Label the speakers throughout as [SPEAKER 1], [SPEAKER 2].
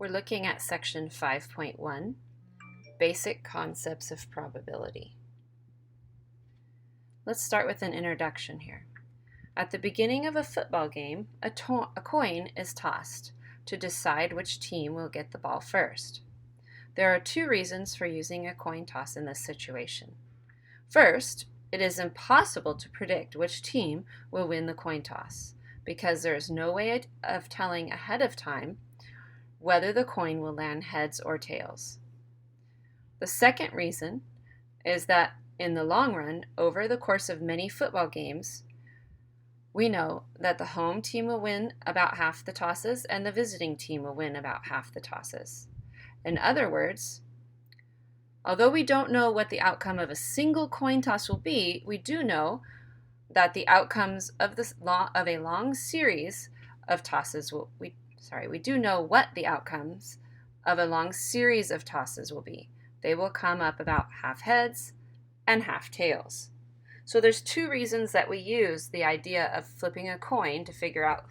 [SPEAKER 1] We're looking at section 5.1, Basic Concepts of Probability. Let's start with an introduction here. At the beginning of a football game, a coin is tossed to decide which team will get the ball first. There are two reasons for using a coin toss in this situation. First, it is impossible to predict which team will win the coin toss because there is no way of telling ahead of time whether the coin will land heads or tails. The second reason is that in the long run, over the course of many football games, we know that the home team will win about half the tosses and the visiting team will win about half the tosses. In other words, although we don't know what the outcome of a single coin toss will be, we do know that the outcomes of a long series of tosses we do know what the outcomes of a long series of tosses will be. They will come up about half heads and half tails. So there's two reasons that we use the idea of flipping a coin to figure out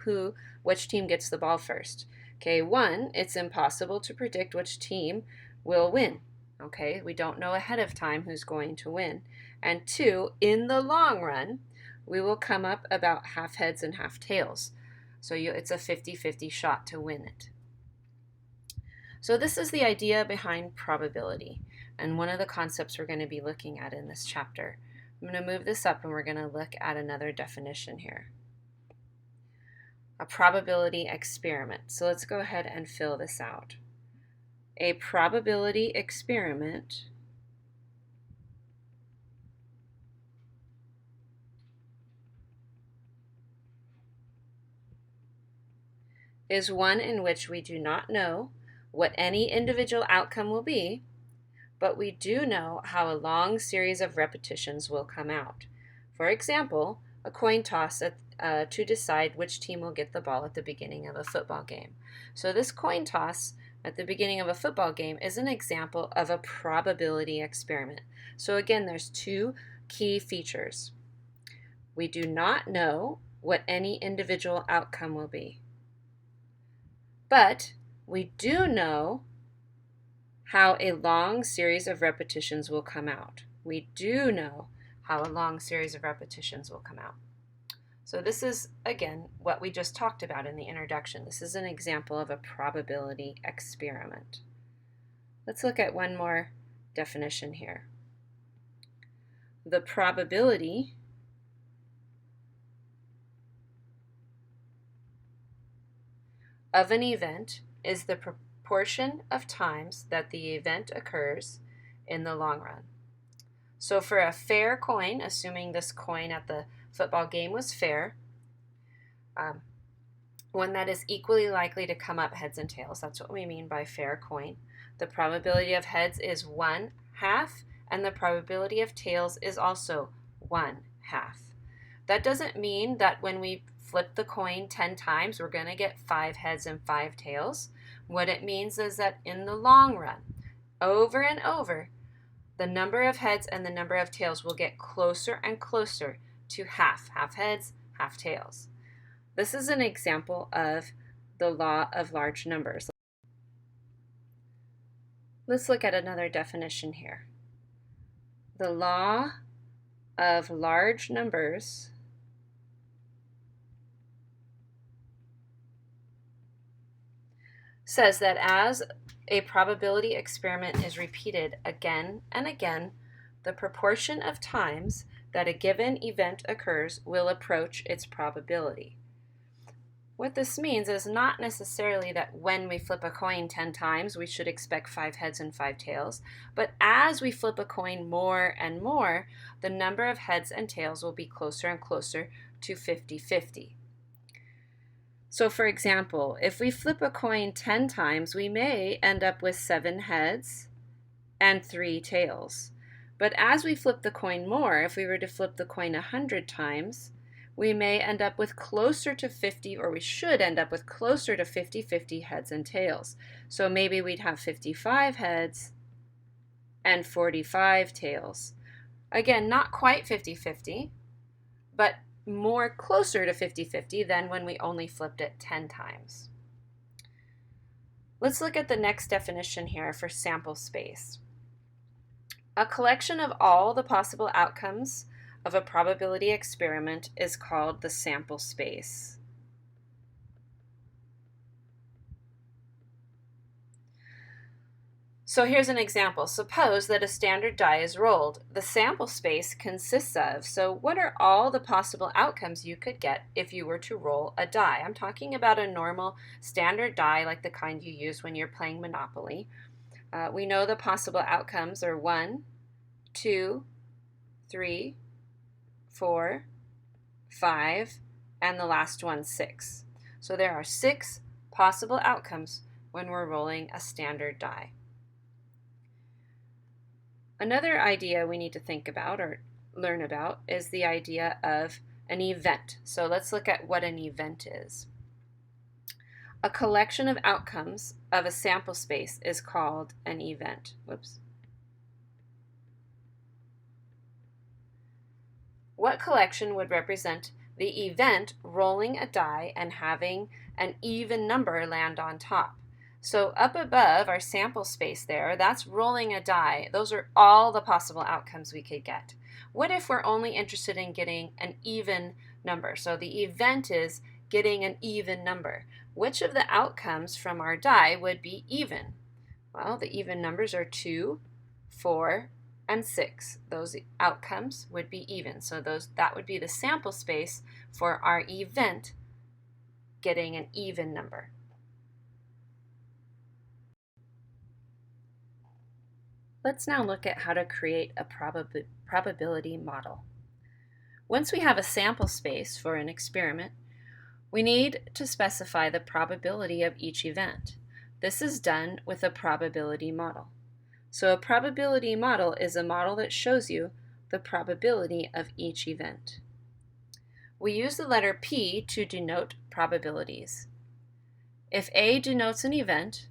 [SPEAKER 1] which team gets the ball first. Okay, one, it's impossible to predict which team will win. Okay, we don't know ahead of time who's going to win. And two, in the long run, we will come up about half heads and half tails. So it's a 50-50 shot to win it. So this is the idea behind probability, and one of the concepts we're going to be looking at in this chapter. I'm going to move this up and we're going to look at another definition here. A probability experiment. So let's go ahead and fill this out. A probability experiment is one in which we do not know what any individual outcome will be, but we do know how a long series of repetitions will come out. For example, a coin toss to decide which team will get the ball at the beginning of a football game. So this coin toss at the beginning of a football game is an example of a probability experiment. So again, there's two key features. We do not know what any individual outcome will be, but we do know how a long series of repetitions will come out. We do know how a long series of repetitions will come out. So this is, again, what we just talked about in the introduction. This is an example of a probability experiment. Let's look at one more definition here. The probability of an event is the proportion of times that the event occurs in the long run. So for a fair coin, assuming this coin at the football game was fair, one that is equally likely to come up heads and tails, that's what we mean by fair coin. The probability of heads is 1/2, and the probability of tails is also 1/2. That doesn't mean that when we flip the coin 10 times, we're going to get 5 heads and 5 tails. What it means is that in the long run, over and over, the number of heads and the number of tails will get closer and closer to half heads, half tails. This is an example of the law of large numbers. Let's look at another definition here. The law of large numbers says that as a probability experiment is repeated again and again, the proportion of times that a given event occurs will approach its probability. What this means is not necessarily that when we flip a coin 10 times, we should expect 5 heads and 5 tails, but as we flip a coin more and more, the number of heads and tails will be closer and closer to 50-50. So for example, if we flip a coin 10 times, we may end up with 7 heads and 3 tails. But as we flip the coin more, if we were to flip the coin 100 times, we may end up with closer to 50, or we should end up with closer to 50-50 heads and tails. So maybe we'd have 55 heads and 45 tails. Again, not quite 50-50, but more closer to 50-50 than when we only flipped it 10 times. Let's look at the next definition here for sample space. A collection of all the possible outcomes of a probability experiment is called the sample space. So here's an example. Suppose that a standard die is rolled. The sample space consists of, so what are all the possible outcomes you could get if you were to roll a die? I'm talking about a normal standard die like the kind you use when you're playing Monopoly. We know the possible outcomes are 1, 2, 3, 4, 5, and the last one 6. So there are 6 possible outcomes when we're rolling a standard die. Another idea we need to think about or learn about is the idea of an event. So let's look at what an event is. A collection of outcomes of a sample space is called an event. Whoops. What collection would represent the event rolling a die and having an even number land on top? So up above our sample space there, that's rolling a die. Those are all the possible outcomes we could get. What if we're only interested in getting an even number? So the event is getting an even number. Which of the outcomes from our die would be even? Well, the even numbers are 2, 4, and 6. Those outcomes would be even. So that would be the sample space for our event getting an even number. Let's now look at how to create a probability model. Once we have a sample space for an experiment, we need to specify the probability of each event. This is done with a probability model. So a probability model is a model that shows you the probability of each event. We use the letter P to denote probabilities. If A denotes an event,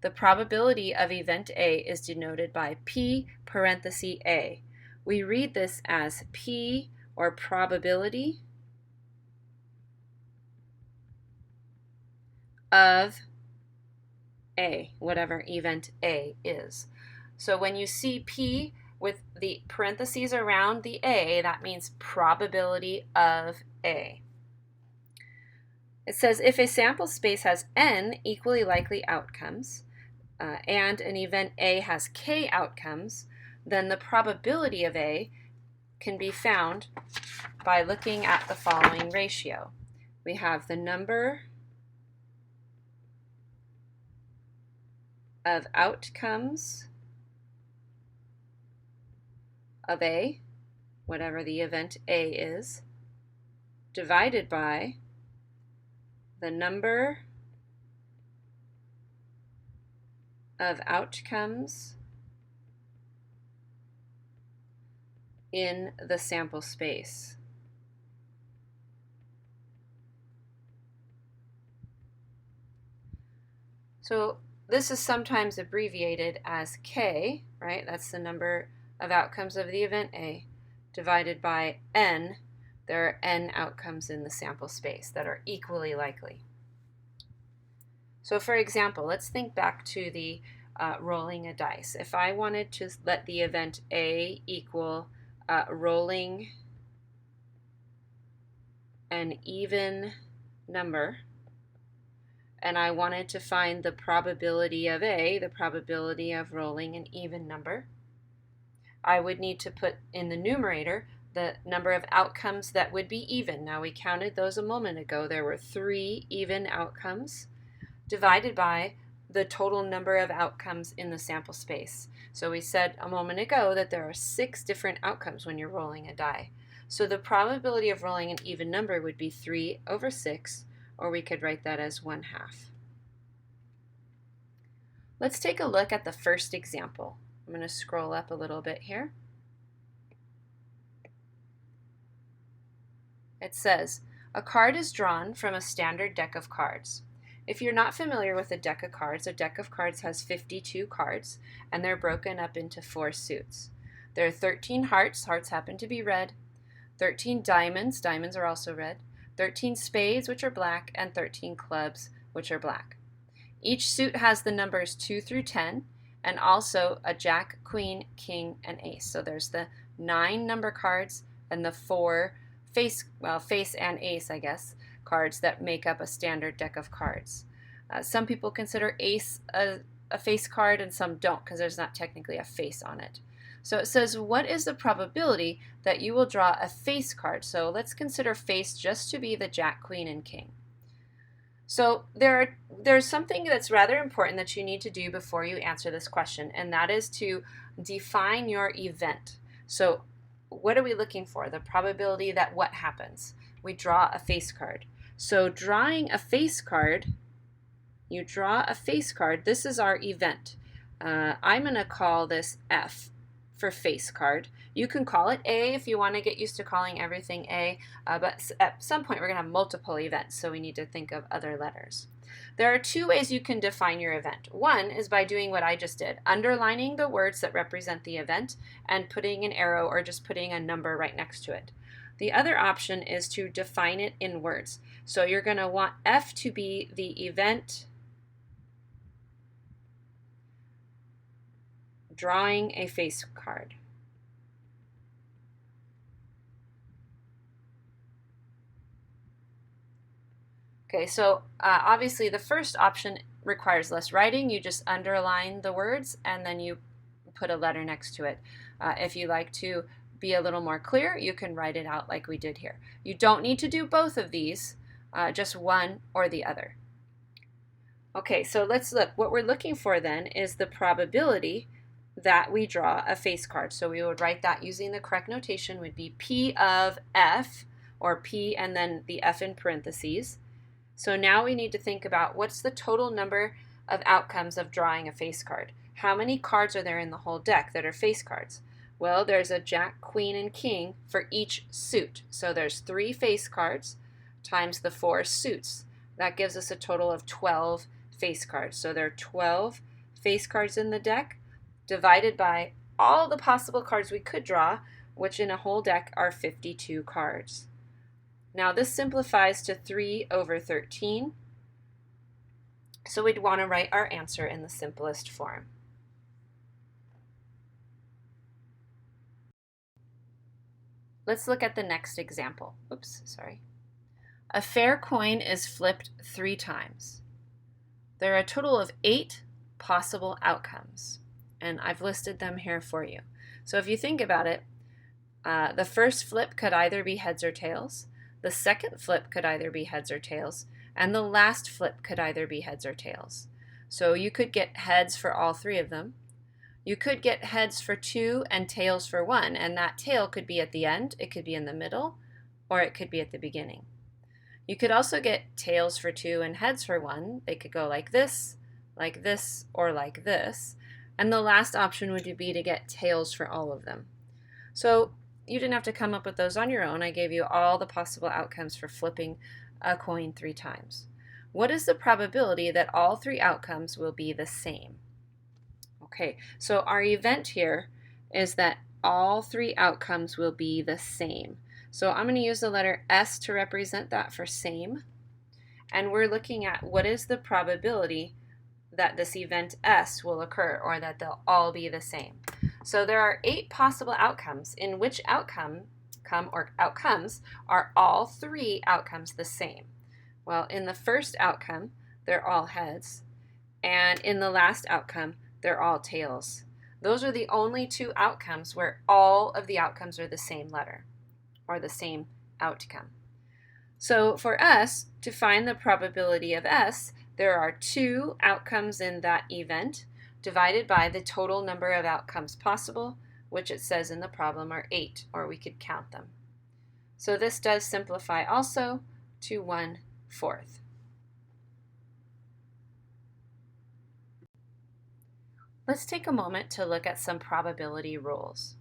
[SPEAKER 1] the probability of event A is denoted by P parenthesis A. We read this as P, or probability of A, whatever event A is. So when you see P with the parentheses around the A, that means probability of A. It says if a sample space has n equally likely outcomes, and an event A has k outcomes, then the probability of A can be found by looking at the following ratio. We have the number of outcomes of A, whatever the event A is, divided by the number of outcomes in the sample space. So this is sometimes abbreviated as K, right? That's the number of outcomes of the event A, divided by N. There are N outcomes in the sample space that are equally likely. So for example, let's think back to the rolling a dice. If I wanted to let the event A equal rolling an even number, and I wanted to find the probability of A, the probability of rolling an even number, I would need to put in the numerator the number of outcomes that would be even. Now we counted those a moment ago. There were 3 even outcomes divided by the total number of outcomes in the sample space. So we said a moment ago that there are 6 different outcomes when you're rolling a die. So the probability of rolling an even number would be 3 over 6, or we could write that as 1/2. Let's take a look at the first example. I'm going to scroll up a little bit here. It says, a card is drawn from a standard deck of cards. If you're not familiar with a deck of cards has 52 cards, and they're broken up into 4 suits. There are 13 hearts happen to be red, 13 diamonds are also red, 13 spades, which are black, and 13 clubs, which are black. Each suit has the numbers 2 through 10 and also a jack, queen, king, and ace. So there's the 9 number cards and the 4 face and ace, I guess, cards that make up a standard deck of cards. Some people consider ace a face card and some don't because there's not technically a face on it. So it says, what is the probability that you will draw a face card? So let's consider face just to be the jack, queen, and king. So there's something that's rather important that you need to do before you answer this question, and that is to define your event. So what are we looking for? The probability that what happens? We draw a face card. So drawing a face card, you draw a face card. This is our event. I'm going to call this F for face card. You can call it A if you want to get used to calling everything A, but at some point we're going to have multiple events, so we need to think of other letters. There are 2 ways you can define your event. One is by doing what I just did, underlining the words that represent the event and putting an arrow or just putting a number right next to it. The other option is to define it in words. So you're going to want F to be the event drawing a face card. Okay, so obviously the first option requires less writing. You just underline the words and then you put a letter next to it. If you like to be a little more clear, you can write it out like we did here. You don't need to do both of these, just one or the other. Okay, so let's look. What we're looking for then is the probability that we draw a face card. So we would write that using the correct notation would be P of F, or P and then the F in parentheses. So now we need to think about what's the total number of outcomes of drawing a face card. How many cards are there in the whole deck that are face cards? Well, there's a jack, queen, and king for each suit. So there's 3 face cards times the 4 suits. That gives us a total of 12 face cards. So there are 12 face cards in the deck divided by all the possible cards we could draw, which in a whole deck are 52 cards. Now this simplifies to 3 over 13. So we'd want to write our answer in the simplest form. Let's look at the next example. Oops, sorry. A fair coin is flipped 3 times. There are a total of 8 possible outcomes, and I've listed them here for you. So if you think about it, the first flip could either be heads or tails, the second flip could either be heads or tails, and the last flip could either be heads or tails. So you could get heads for all 3 of them. You could get heads for 2 and tails for 1, and that tail could be at the end, it could be in the middle, or it could be at the beginning. You could also get tails for 2 and heads for 1. They could go like this, or like this. And the last option would be to get tails for all of them. So you didn't have to come up with those on your own. I gave you all the possible outcomes for flipping a coin 3 times. What is the probability that all 3 outcomes will be the same? Okay, so our event here is that all 3 outcomes will be the same. So I'm going to use the letter S to represent that for same. And we're looking at what is the probability that this event S will occur, or that they'll all be the same. So there are 8 possible outcomes. In which outcomes are all 3 outcomes the same? Well, in the first outcome, they're all heads. And in the last outcome, they're all tails. Those are the only 2 outcomes where all of the outcomes are the same letter, or the same outcome. So for us, to find the probability of S, there are 2 outcomes in that event divided by the total number of outcomes possible, which it says in the problem are 8, or we could count them. So this does simplify also to 1/4. Let's take a moment to look at some probability rules.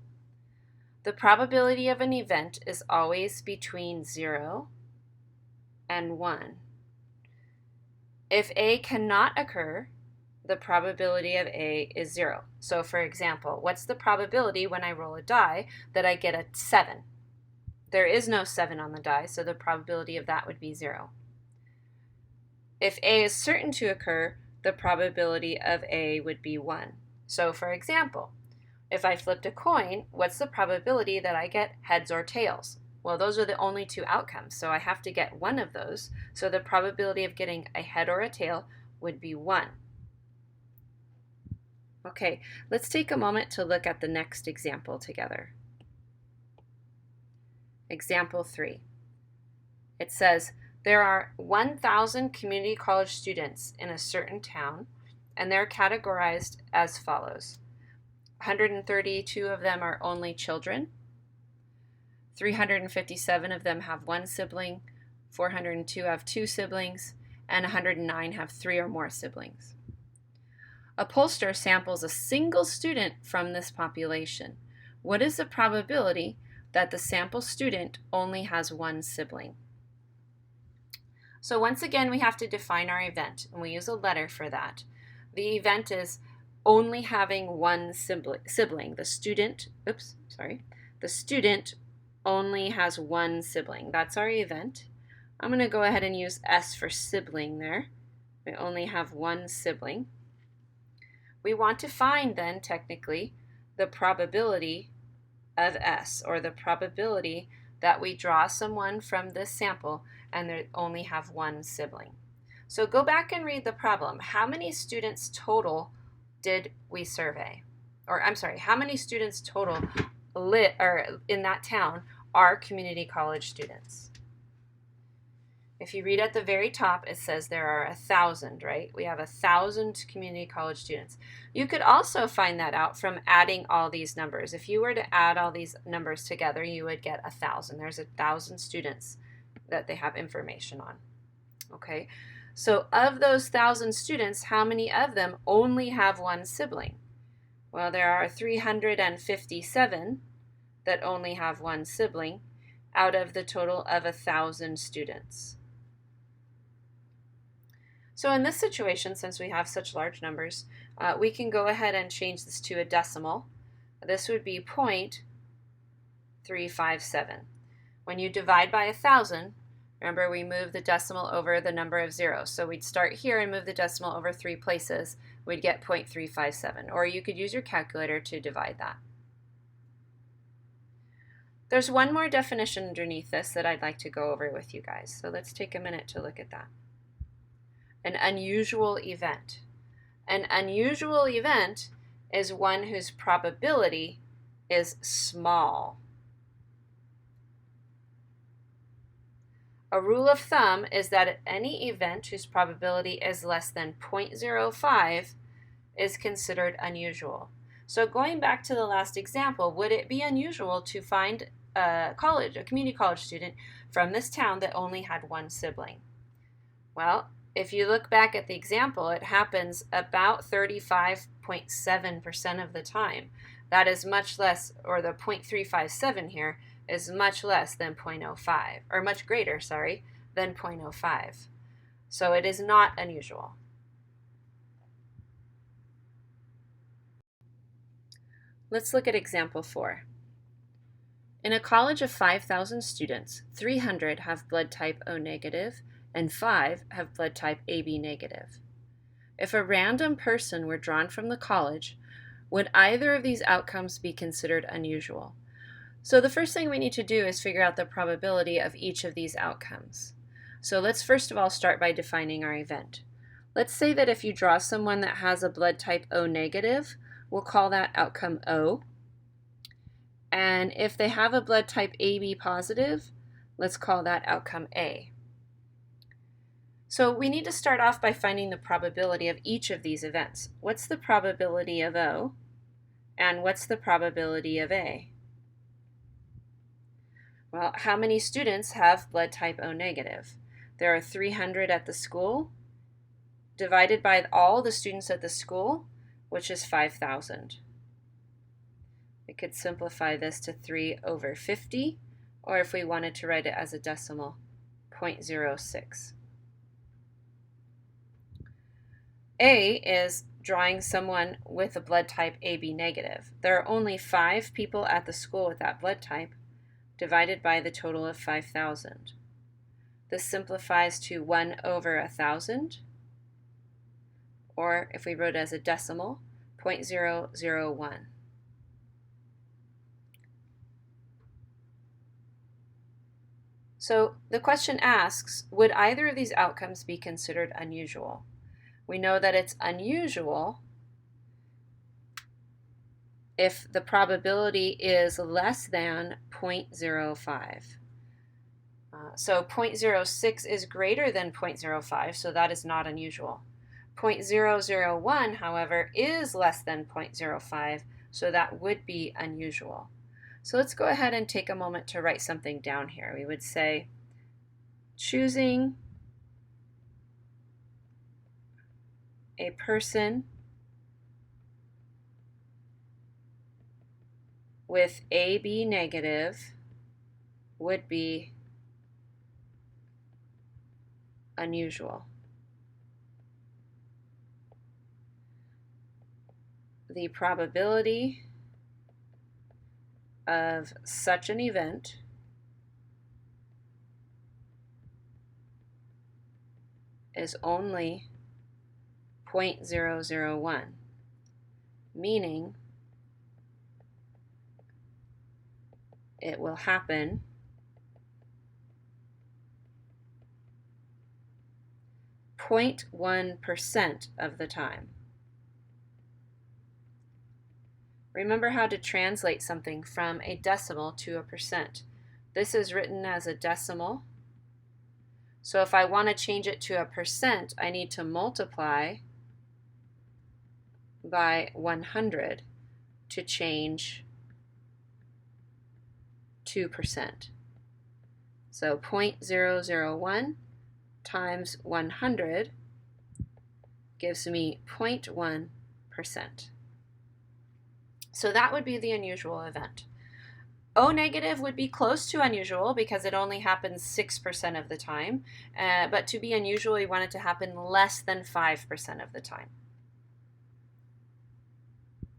[SPEAKER 1] The probability of an event is always between 0 and 1. If A cannot occur, the probability of A is 0. So for example, what's the probability when I roll a die that I get a 7? There is no 7 on the die, so the probability of that would be 0. If A is certain to occur, the probability of A would be 1. So for example, if I flipped a coin, what's the probability that I get heads or tails? Well, those are the only two outcomes, so I have to get one of those. So the probability of getting a head or a tail would be 1. Okay, let's take a moment to look at the next example together. Example 3. It says, there are 1,000 community college students in a certain town, and they're categorized as follows. 132 of them are only children. 357 of them have one sibling. 402 have two siblings, and 109 have 3 or more siblings. A pollster samples a single student from this population. What is the probability that the sample student only has one sibling? So once again, we have to define our event, and we use a letter for that. The event is only having one sibling. The student only has one sibling. That's our event. I'm going to go ahead and use S for sibling there. We only have one sibling. We want to find then, technically, the probability of S, or the probability that we draw someone from this sample and they only have one sibling. So go back and read the problem. How many students total did we survey? Or I'm sorry, how many students total in that town are community college students? If you read at the very top, it says there are 1,000, right? We have 1,000 community college students. You could also find that out from adding all these numbers. If you were to add all these numbers together, you would get 1,000. There's 1,000 students that they have information on. Okay, so of those 1,000 students, how many of them only have one sibling? Well, there are 357 that only have one sibling out of the total of 1,000 students. So in this situation, since we have such large numbers, we can go ahead and change this to a decimal. This would be 0.357. When you divide by 1,000, remember we move the decimal over the number of zeros. So we'd start here and move the decimal over 3 places. We'd get 0.357, or you could use your calculator to divide that. There's one more definition underneath this that I'd like to go over with you guys. So let's take a minute to look at that. An unusual event. An unusual event is one whose probability is small. A rule of thumb is that any event whose probability is less than 0.05 is considered unusual. So going back to the last example, would it be unusual to find a community college student from this town that only had one sibling? Well, if you look back at the example, it happens about 35.7% of the time. That is much less, or the 0.357 here is much less than 0.05, or much greater, sorry, than 0.05. So it is not unusual. Let's look at example 4. In a college of 5,000 students, 300 have blood type O negative and 5 have blood type AB negative. If a random person were drawn from the college, would either of these outcomes be considered unusual? So the first thing we need to do is figure out the probability of each of these outcomes. So let's first of all start by defining our event. Let's say that if you draw someone that has a blood type O negative, we'll call that outcome O. And if they have a blood type AB positive, let's call that outcome A. So we need to start off by finding the probability of each of these events. What's the probability of O? And what's the probability of A? Well, how many students have blood type O negative? There are 300 at the school, divided by all the students at the school, which is 5,000. We could simplify this to 3 over 50, or if we wanted to write it as a decimal, 0.06. A is drawing someone with a blood type AB negative. There are only 5 people at the school with that blood type, divided by the total of 5,000. This simplifies to 1 over 1,000, or if we wrote it as a decimal, 0.001. So the question asks, would either of these outcomes be considered unusual? We know that it's unusual if the probability is less than 0.05. So 0.06 is greater than 0.05, so that is not unusual. 0.001, however, is less than 0.05, so that would be unusual. So let's go ahead and take a moment to write something down here. We would say, choosing a person with AB negative would be unusual. The probability of such an event is only 0.001, meaning it will happen 0.1% of the time. Remember how to translate something from a decimal to a percent. This is written as a decimal. So if I want to change it to a percent, I need to multiply by 100 to change 2%. So 0.001 times 100 gives me 0.1%. So that would be the unusual event. O negative would be close to unusual because it only happens 6% of the time, but to be unusual, you want it to happen less than 5% of the time.